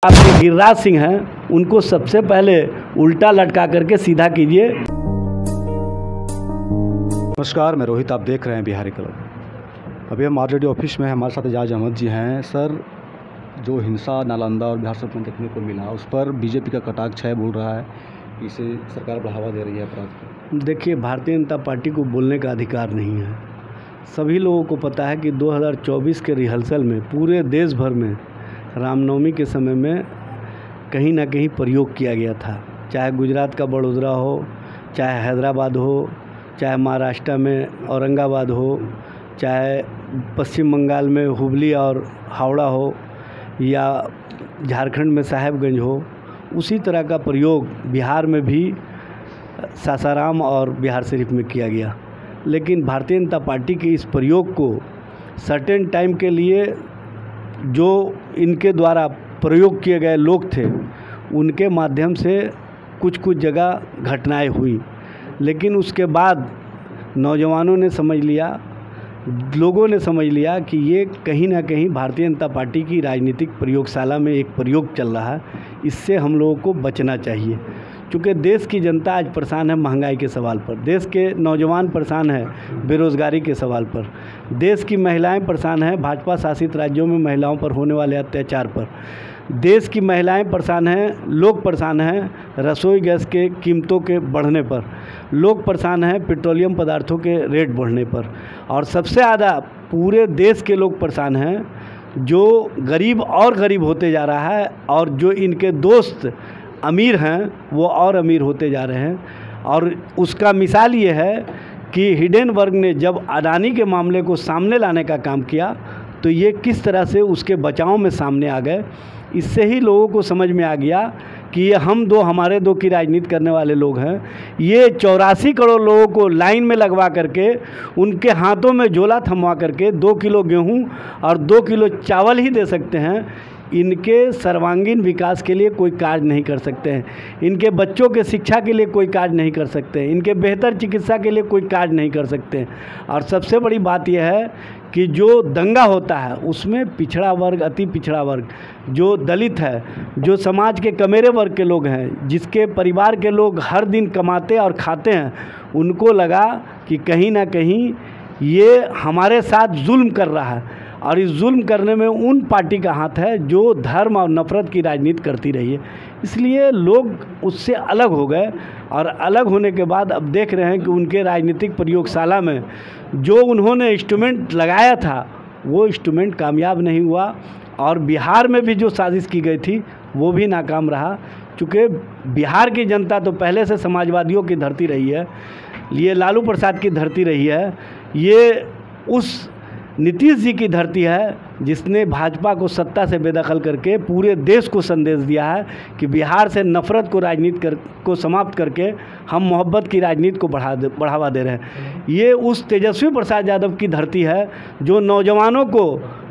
आपके गिरिराज सिंह हैं, उनको सबसे पहले उल्टा लटका करके सीधा कीजिए। नमस्कार, मैं रोहित, आप देख रहे हैं बिहारी क्लब। अभी हम आरजेडी ऑफिस में हैं, हमारे साथ एजाज अहमद जी हैं। सर, जो हिंसा नालंदा और बिहार में देखने को मिला, उस पर बीजेपी का कटाक्ष है, बोल रहा है इसे सरकार बढ़ावा दे रही है अपराध को। देखिए, भारतीय जनता पार्टी को बोलने का अधिकार नहीं है। सभी लोगों को पता है कि 2024 के रिहर्सल में पूरे देश भर में रामनवमी के समय में कहीं ना कहीं प्रयोग किया गया था। चाहे गुजरात का बड़ोदरा हो, चाहे हैदराबाद हो, चाहे महाराष्ट्र में औरंगाबाद हो, चाहे पश्चिम बंगाल में हुबली और हावड़ा हो, या झारखंड में साहेबगंज हो, उसी तरह का प्रयोग बिहार में भी सासाराम और बिहार शरीफ में किया गया। लेकिन भारतीय जनता पार्टी के इस प्रयोग को सर्टेन टाइम के लिए जो इनके द्वारा प्रयोग किए गए लोग थे, उनके माध्यम से कुछ जगह घटनाएं हुई, लेकिन उसके बाद नौजवानों ने समझ लिया, लोगों ने समझ लिया कि ये कहीं ना कहीं भारतीय जनता पार्टी की राजनीतिक प्रयोगशाला में एक प्रयोग चल रहा है। इससे हम लोगों को बचना चाहिए, क्योंकि देश की जनता आज परेशान है महंगाई के सवाल पर, देश के नौजवान परेशान है बेरोज़गारी के सवाल पर, देश की महिलाएं परेशान हैं भाजपा शासित राज्यों में महिलाओं पर होने वाले अत्याचार पर, देश की महिलाएं परेशान हैं, लोग परेशान हैं रसोई गैस के कीमतों के बढ़ने पर, लोग परेशान हैं पेट्रोलियम पदार्थों के रेट बढ़ने पर, और सबसे ज़्यादा पूरे देश के लोग परेशान हैं जो गरीब और गरीब होते जा रहा है, और जो इनके दोस्त अमीर हैं वो और अमीर होते जा रहे हैं। और उसका मिसाल ये है कि हिडेनबर्ग ने जब अडानी के मामले को सामने लाने का काम किया तो ये किस तरह से उसके बचाव में सामने आ गए। इससे ही लोगों को समझ में आ गया कि ये हम दो हमारे दो की राजनीति करने वाले लोग हैं। ये 84 करोड़ लोगों को लाइन में लगवा करके, उनके हाथों में झोला थमवा करके 2 किलो गेहूं और 2 किलो चावल ही दे सकते हैं। इनके सर्वांगीण विकास के लिए कोई कार्य नहीं कर सकते हैं, इनके बच्चों के शिक्षा के लिए कोई कार्य नहीं कर सकते हैं, इनके बेहतर चिकित्सा के लिए कोई कार्य नहीं कर सकते हैं। और सबसे बड़ी बात यह है कि जो दंगा होता है उसमें पिछड़ा वर्ग, अति पिछड़ा वर्ग, जो दलित है, जो समाज के कमेरे वर्ग के लोग हैं, जिसके परिवार के लोग हर दिन कमाते और खाते हैं, उनको लगा कि कहीं ना कहीं ये हमारे साथ जुल्म कर रहा है। और इस जुल्म करने में उन पार्टी का हाथ है जो धर्म और नफरत की राजनीति करती रही है। इसलिए लोग उससे अलग हो गए, और अलग होने के बाद अब देख रहे हैं कि उनके राजनीतिक प्रयोगशाला में जो उन्होंने इंस्ट्रूमेंट लगाया था वो इंस्ट्रूमेंट कामयाब नहीं हुआ, और बिहार में भी जो साजिश की गई थी वो भी नाकाम रहा। चूँकि बिहार की जनता तो पहले से समाजवादियों की धरती रही है, ये लालू प्रसाद की धरती रही है, ये उस नीतीश जी की धरती है जिसने भाजपा को सत्ता से बेदखल करके पूरे देश को संदेश दिया है कि बिहार से नफरत को राजनीति को समाप्त करके हम मोहब्बत की राजनीति को बढ़ावा दे रहे हैं। ये उस तेजस्वी प्रसाद यादव की धरती है जो नौजवानों को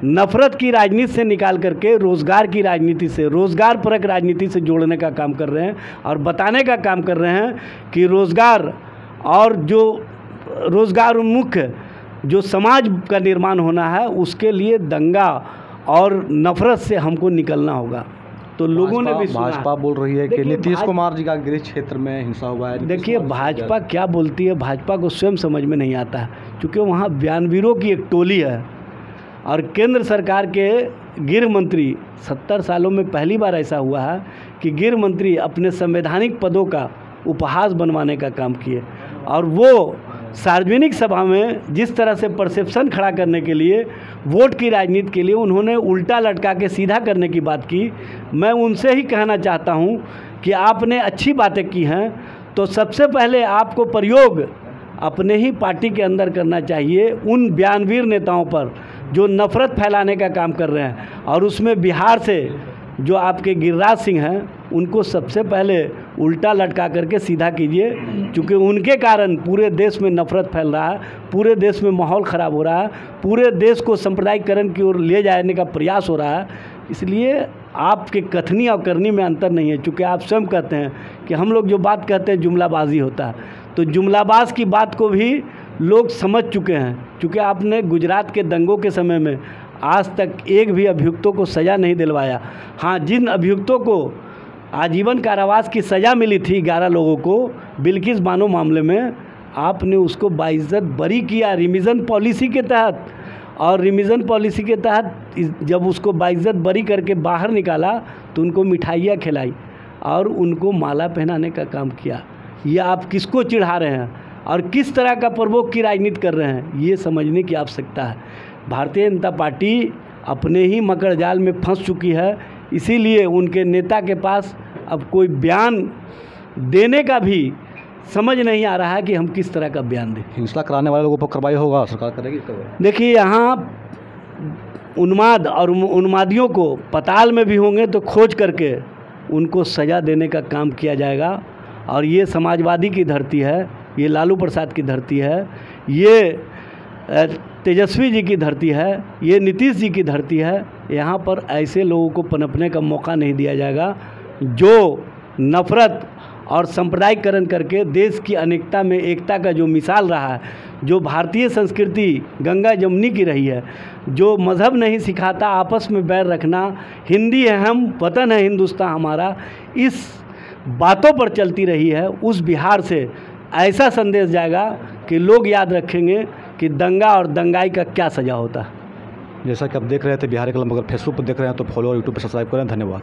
नफरत की राजनीति से निकाल करके रोज़गार की राजनीति से, रोज़गार परक राजनीति से जोड़ने का काम कर रहे हैं, और बताने का काम कर रहे हैं कि रोज़गार और जो रोज़गार उन्मुख जो समाज का निर्माण होना है उसके लिए दंगा और नफरत से हमको निकलना होगा। तो लोगों ने भी भाजपा बोल रही है कि नीतीश कुमार जी का गृह क्षेत्र में हिंसा हुआ है। देखिए, भाजपा क्या बोलती है, भाजपा को स्वयं समझ में नहीं आता है, क्योंकि वहाँ बयानवीरों की एक टोली है, और केंद्र सरकार के गृह मंत्री 70 सालों में पहली बार ऐसा हुआ है कि गृह मंत्री अपने संवैधानिक पदों का उपहास बनवाने का काम किए, और वो सार्वजनिक सभा में जिस तरह से परसेप्शन खड़ा करने के लिए, वोट की राजनीति के लिए उन्होंने उल्टा लटका के सीधा करने की बात की। मैं उनसे ही कहना चाहता हूं कि आपने अच्छी बातें की हैं, तो सबसे पहले आपको प्रयोग अपने ही पार्टी के अंदर करना चाहिए उन बयानवीर नेताओं पर जो नफरत फैलाने का काम कर रहे हैं। और उसमें बिहार से जो आपके गिरिराज सिंह हैं, उनको सबसे पहले उल्टा लटका करके सीधा कीजिए, क्योंकि उनके कारण पूरे देश में नफरत फैल रहा है, पूरे देश में माहौल ख़राब हो रहा है, पूरे देश को सांप्रदायिकरण की ओर ले जाने का प्रयास हो रहा है। इसलिए आपके कथनी और करनी में अंतर नहीं है, क्योंकि आप स्वयं कहते हैं कि हम लोग जो बात कहते हैं जुमलाबाजी होता है, तो जुमलाबाज की बात को भी लोग समझ चुके हैं। क्योंकि आपने गुजरात के दंगों के समय में आज तक एक भी अभियुक्तों को सज़ा नहीं दिलवाया। हाँ, जिन अभियुक्तों को आजीवन कारावास की सज़ा मिली थी 11 लोगों को बिल्किस बानो मामले में, आपने उसको बाइज्जत बरी किया रिमिज़न पॉलिसी के तहत। और रिमिज़न पॉलिसी के तहत जब उसको बाइज्जत बरी करके बाहर निकाला तो उनको मिठाइयाँ खिलाई और उनको माला पहनाने का काम किया। ये आप किसको चिढ़ा रहे हैं और किस तरह का प्रवोक की राजनीति कर रहे हैं, ये समझने की आवश्यकता है। भारतीय जनता पार्टी अपने ही मकड़ जाल में फंस चुकी है, इसीलिए उनके नेता के पास अब कोई बयान देने का भी समझ नहीं आ रहा है कि हम किस तरह का बयान दें। हिंसा कराने वाले लोगों पर कार्रवाई होगा, सरकार करेगी कार्रवाई? देखिए, यहाँ उन्माद और उन्मादियों को पताल में भी होंगे तो खोज करके उनको सज़ा देने का काम किया जाएगा। और ये समाजवादी की धरती है, ये लालू प्रसाद की धरती है, ये तेजस्वी जी की धरती है, ये नीतीश जी की धरती है। यहाँ पर ऐसे लोगों को पनपने का मौका नहीं दिया जाएगा जो नफ़रत और सांप्रदायिकरण करके देश की अनेकता में एकता का जो मिसाल रहा है, जो भारतीय संस्कृति गंगा जमुनी की रही है, जो मज़हब नहीं सिखाता आपस में बैर रखना, हिंदी है हम, वतन है हिंदुस्तान हमारा, इस बातों पर चलती रही है, उस बिहार से ऐसा संदेश जाएगा कि लोग याद रखेंगे कि दंगा और दंगाई का क्या सज़ा होता है। जैसा कि आप देख रहे थे बिहारी कलम, अगर फेसबुक पर देख रहे हैं तो फॉलो और यूट्यूब पर सब्सक्राइब करें। धन्यवाद।